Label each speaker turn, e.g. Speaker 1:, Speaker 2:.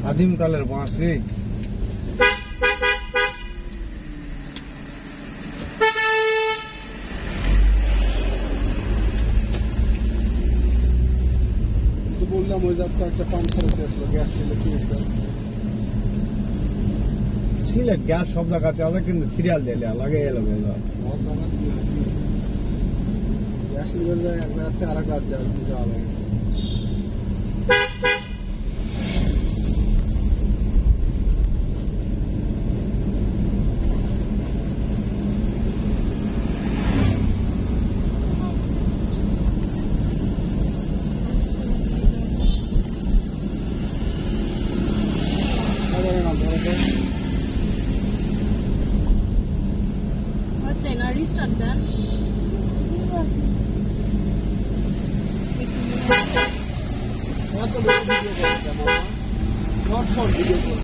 Speaker 1: আদিমকালের বাঁশ রে।
Speaker 2: বললাম ওই যাত্রা একটা পাংচার হতে আসলো, গ্যাস ছিল কি
Speaker 1: সিলেট গ্যাস সব জায়গাতে হবে, কিন্তু সিরিয়াল দিলে লাগে এলো এলো।
Speaker 2: সব জায়গা গ্যাস লিভার যায় এক জায়গাতে আর এক জায়গা যাওয়া লাগে।
Speaker 3: হচ্ছে না, রিস্টার্ট দেন একটু মনে হচ্ছে।
Speaker 2: Short short video